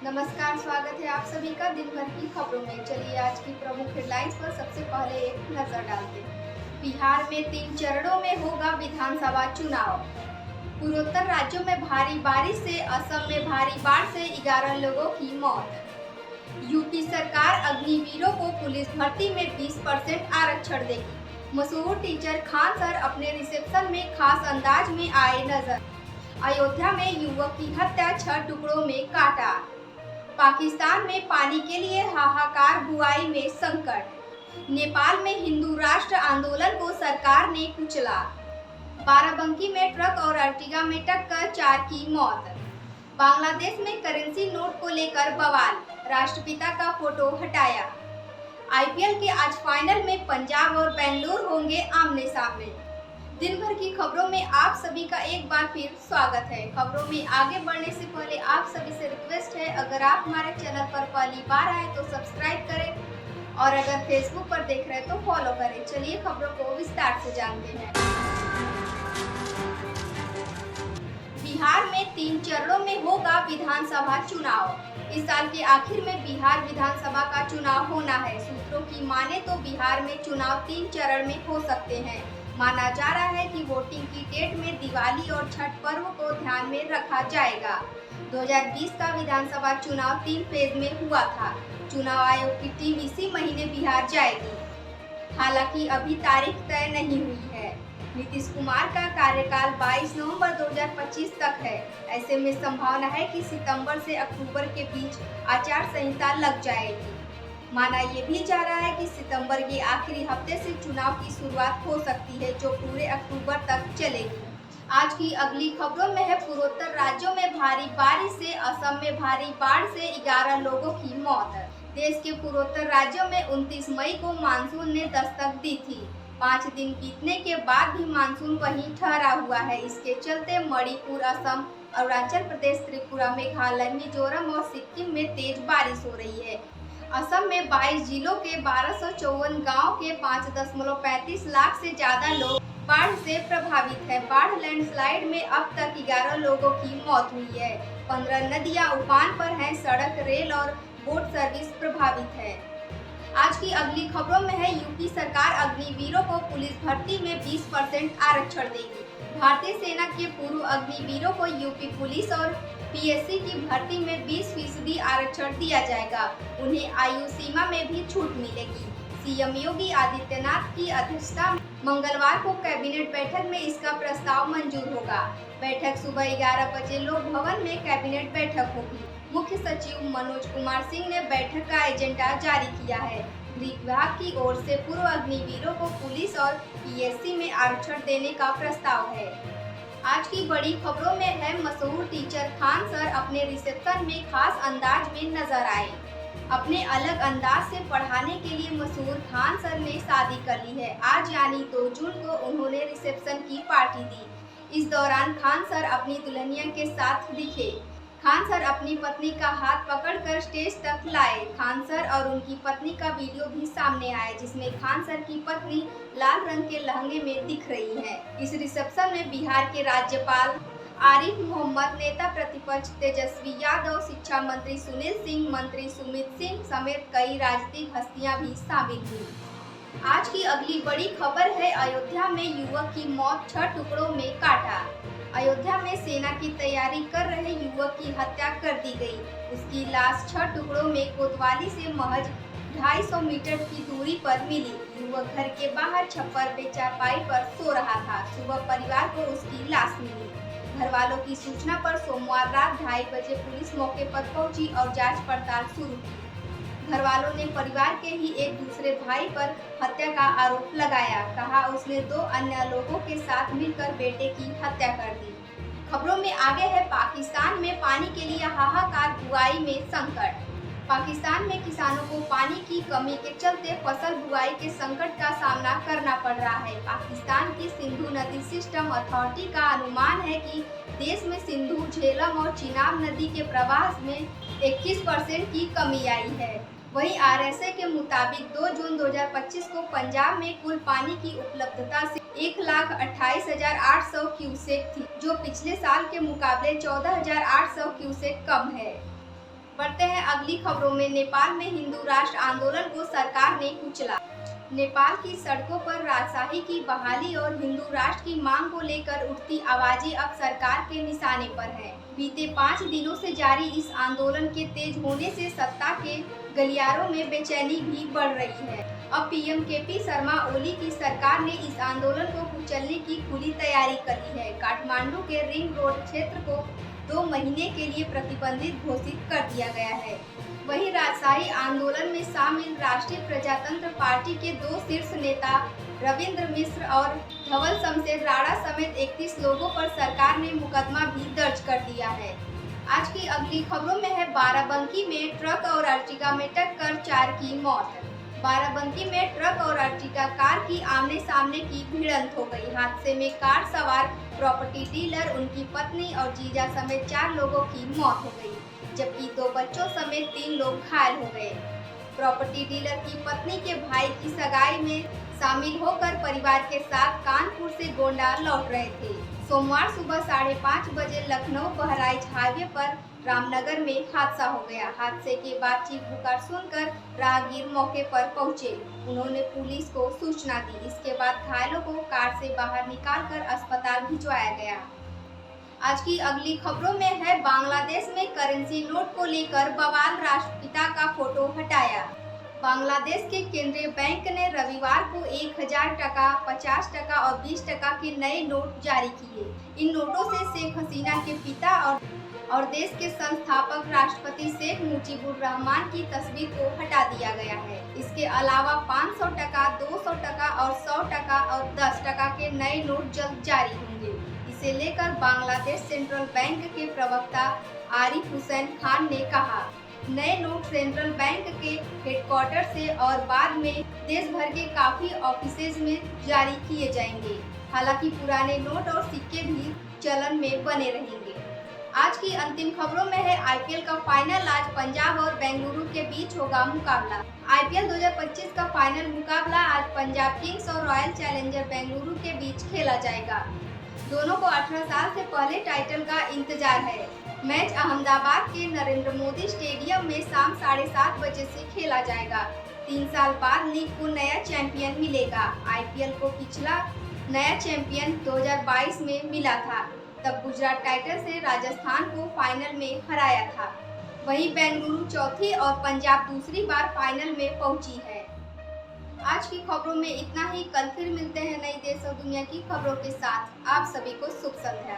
नमस्कार, स्वागत है आप सभी का दिन भर की खबरों में। चलिए आज की प्रमुख हेडलाइंस पर सबसे पहले एक नजर डालते हैं। बिहार में 3 चरणों में होगा विधानसभा चुनाव। पूर्वोत्तर राज्यों में भारी बारिश से असम में भारी बाढ़ से 11 लोगों की मौत। यूपी सरकार अग्निवीरों को पुलिस भर्ती में 20% आरक्षण देगी। मशहूर टीचर खान सर अपने रिसेप्शन में खास अंदाज में आए नजर। अयोध्या में युवक की हत्या 6 टुकड़ों में काटा। पाकिस्तान में पानी के लिए हाहाकार, बुआई में संकट। नेपाल में हिंदू राष्ट्र आंदोलन को सरकार ने कुचला। बाराबंकी में ट्रक और अर्टिगा में टक्कर, 4 की मौत। बांग्लादेश में करेंसी नोट को लेकर बवाल, राष्ट्रपिता का फोटो हटाया। आईपीएल के आज फाइनल में पंजाब और बेंगलुरु होंगे आमने सामने। दिन भर की खबरों में आप सभी का एक बार फिर स्वागत है। खबरों में आगे बढ़ने से पहले आप सभी से रिक्वेस्ट है, अगर आप हमारे चैनल पर पहली बार आए तो सब्सक्राइब करें और अगर फेसबुक पर देख रहे हैं तो फॉलो करें। चलिए खबरों को विस्तार से जानते हैं। बिहार में 3 चरणों में होगा विधानसभा चुनाव। इस साल के आखिर में बिहार विधानसभा का चुनाव होना है। सूत्रों की माने तो बिहार में चुनाव 3 चरण में हो सकते हैं। माना जा रहा है कि वोटिंग की डेट में दिवाली और छठ पर्व को ध्यान में रखा जाएगा। 2020 का विधानसभा चुनाव 3 फेज में हुआ था। चुनाव आयोग की टीम इसी महीने बिहार जाएगी। हालांकि अभी तारीख तय नहीं हुई है। नीतीश कुमार का कार्यकाल 22 नवंबर 2025 तक है। ऐसे में संभावना है कि सितंबर से अक्टूबर के बीच आचार संहिता लग जाएगी। माना ये भी जा रहा है कि सितंबर के आखिरी हफ्ते से चुनाव की शुरुआत हो सकती है, जो पूरे अक्टूबर तक चलेगी। आज की अगली खबरों में है पूर्वोत्तर राज्यों में भारी बारिश से असम में भारी बाढ़ से 11 लोगों की मौत। देश के पूर्वोत्तर राज्यों में 29 मई को मानसून ने दस्तक दी थी। 5 दिन बीतने के बाद भी मानसून वहीं ठहरा हुआ है। इसके चलते मणिपुर, असम, अरुणाचल प्रदेश, त्रिपुरा, मेघालय, मिजोरम और सिक्किम में तेज बारिश हो रही है। असम में 22 जिलों के 1254 गांव के 5.35 लाख से ज्यादा लोग बाढ़ से प्रभावित है। बाढ़ लैंडस्लाइड में अब तक 11 लोगों की मौत हुई है। 15 नदियां उफान पर हैं। सड़क, रेल और बोट सर्विस प्रभावित है। आज की अगली खबरों में है यूपी सरकार अग्निवीरों को पुलिस भर्ती में 20% आरक्षण देगी। भारतीय सेना के पूर्व अग्निवीरों को यूपी पुलिस और पीएससी की भर्ती में 20% आरक्षण दिया जाएगा। उन्हें आयु सीमा में भी छूट मिलेगी। सीएम योगी आदित्यनाथ की अध्यक्षता मंगलवार को कैबिनेट बैठक में इसका प्रस्ताव मंजूर होगा। बैठक सुबह 11 बजे लोक भवन में कैबिनेट बैठक होगी। मुख्य सचिव मनोज कुमार सिंह ने बैठक का एजेंडा जारी किया है। गृह विभाग की ओर से पूर्व अग्निवीरों को पुलिस और पीएससी में आरक्षण देने का प्रस्ताव है। आज की बड़ी खबरों में है मशहूर टीचर खान सर अपने रिसेप्शन में खास अंदाज में नजर आए। अपने अलग अंदाज से पढ़ाने के लिए मशहूर खान सर ने शादी कर ली है। आज यानी 2 जून को उन्होंने रिसेप्शन की पार्टी दी। इस दौरान खान सर अपनी दुल्हनिया के साथ दिखे। खान सर अपनी पत्नी का हाथ पकड़कर स्टेज तक लाए। खान सर और उनकी पत्नी का वीडियो भी सामने आया, जिसमें खान सर की पत्नी लाल रंग के लहंगे में दिख रही है। इस रिसेप्शन में बिहार के राज्यपाल आरिफ मोहम्मद, नेता प्रतिपक्ष तेजस्वी यादव, शिक्षा मंत्री सुनील सिंह, मंत्री सुमित सिंह समेत कई राजनीतिक हस्तियां भी शामिल हुई। आज की अगली बड़ी खबर है अयोध्या में युवक की मौत, 6 टुकड़ों में काटा। अयोध्या में सेना की तैयारी कर रहे युवक की हत्या कर दी गई। उसकी लाश 6 टुकड़ों में कोतवाली से महज 250 मीटर की दूरी पर मिली। युवक घर के बाहर छप्पर पे चारपाई पर सो रहा था। सुबह परिवार को उसकी लाश मिली। घर वालों की सूचना पर सोमवार रात 2:30 बजे पुलिस मौके पर पहुंची और जांच पड़ताल शुरू की। घर वालों ने परिवार के ही एक दूसरे भाई पर हत्या का आरोप लगाया। कहा उसने 2 अन्य लोगों के साथ मिलकर बेटे की हत्या कर दी। खबरों में आगे है पाकिस्तान में पानी के लिए हाहाकार, बुआई में संकट। पाकिस्तान में किसानों को पानी की कमी के चलते फसल बुआई के संकट का सामना करना पड़ रहा है। पाकिस्तान की सिंधु नदी सिस्टम अथॉरिटी का अनुमान है कि देश में सिंधु, झेलम और चिनाब नदी के प्रवाह में 21% की कमी आई है। वहीं आरएसए के मुताबिक 2 जून 2025 को पंजाब में कुल पानी की उपलब्धता से 1,28,800 क्यूसेक थी, जो पिछले साल के मुकाबले 14,800 क्यूसेक कम है। बढ़ते हैं अगली खबरों में। नेपाल में हिंदू राष्ट्र आंदोलन को सरकार ने कुचला। नेपाल की सड़कों पर राजशाही की बहाली और हिंदू राष्ट्र की मांग को लेकर उठती आवाजें अब सरकार के निशाने पर हैं। बीते 5 दिनों से जारी इस आंदोलन के तेज होने से सत्ता के गलियारों में बेचैनी भी बढ़ रही है। अब पीएम केपी शर्मा ओली की सरकार ने इस आंदोलन को कुचलने की खुली तैयारी कर ली है। काठमांडू के रिंग रोड क्षेत्र को 2 महीने के लिए प्रतिबंधित घोषित कर दिया गया है। वहीं राजशाही आंदोलन में शामिल राष्ट्रीय प्रजातंत्र पार्टी के 2 शीर्ष नेता रविंद्र मिश्र और धवल शमशेर राणा समेत 31 लोगों पर सरकार ने मुकदमा भी दर्ज कर दिया है। आज की अगली खबरों में है बाराबंकी में ट्रक और अर्टिगा में टक्कर, 4 की मौत। बाराबंकी में ट्रक और अर्टिगा कार की आमने सामने की भिड़ंत हो गई। हादसे में कार सवार प्रॉपर्टी डीलर, उनकी पत्नी और जीजा समेत 4 लोगों की मौत हो गई, जबकि 2 बच्चों समेत 3 लोग घायल हो गए। प्रॉपर्टी डीलर की पत्नी के भाई की सगाई में शामिल होकर परिवार के साथ कानपुर से गोंडा लौट रहे थे। सोमवार सुबह 5:30 बजे लखनऊ बहराइच हाईवे पर रामनगर में हादसा हो गया। हादसे के बाद चीख पुकार सुनकर राहगीर मौके पर पहुंचे। उन्होंने पुलिस को सूचना दी। इसके बाद घायलों को कार से बाहर निकालकर अस्पताल भिजवाया गया। आज की अगली खबरों में है बांग्लादेश में करेंसी नोट को लेकर बवाल, राष्ट्रपिता का फोटो हटाया। बांग्लादेश के केंद्रीय बैंक ने रविवार को 1000 टका, 50 टका और 20 टका के नए नोट जारी किए। इन नोटों से शेख हसीना के पिता और देश के संस्थापक राष्ट्रपति शेख मुजीबुर रहमान की तस्वीर को हटा दिया गया है। इसके अलावा 500 टका, 200 टका और 100 टका और 10 टका के नए नोट जल्द जारी होंगे। इसे लेकर बांग्लादेश सेंट्रल बैंक के प्रवक्ता आरिफ हुसैन खान ने कहा, नए नोट सेंट्रल बैंक के हेडक्वार्टर से और बाद में देश भर के काफी ऑफिसेज में जारी किए जाएंगे। हालांकि पुराने नोट और सिक्के भी चलन में बने रहेंगे। आज की अंतिम खबरों में है आईपीएल का फाइनल। आज पंजाब और बेंगलुरु के बीच होगा मुकाबला। आईपीएल 2025 का फाइनल मुकाबला आज पंजाब किंग्स और रॉयल चैलेंजर बेंगलुरु के बीच खेला जाएगा। दोनों को 18 साल से पहले टाइटल का इंतजार है। मैच अहमदाबाद के नरेंद्र मोदी स्टेडियम में शाम 7:30 बजे से खेला जाएगा। 3 साल बाद लीग को नया चैंपियन मिलेगा। आईपीएल को पिछला नया चैंपियन 2022 में मिला था। तब गुजरात टाइटंस ने राजस्थान को फाइनल में हराया था। वहीं बेंगलुरु चौथी और पंजाब दूसरी बार फाइनल में पहुंची है। आज की खबरों में इतना ही। कल फिर मिलते हैं नई देश और दुनिया की खबरों के साथ। आप सभी को शुभ संध्या।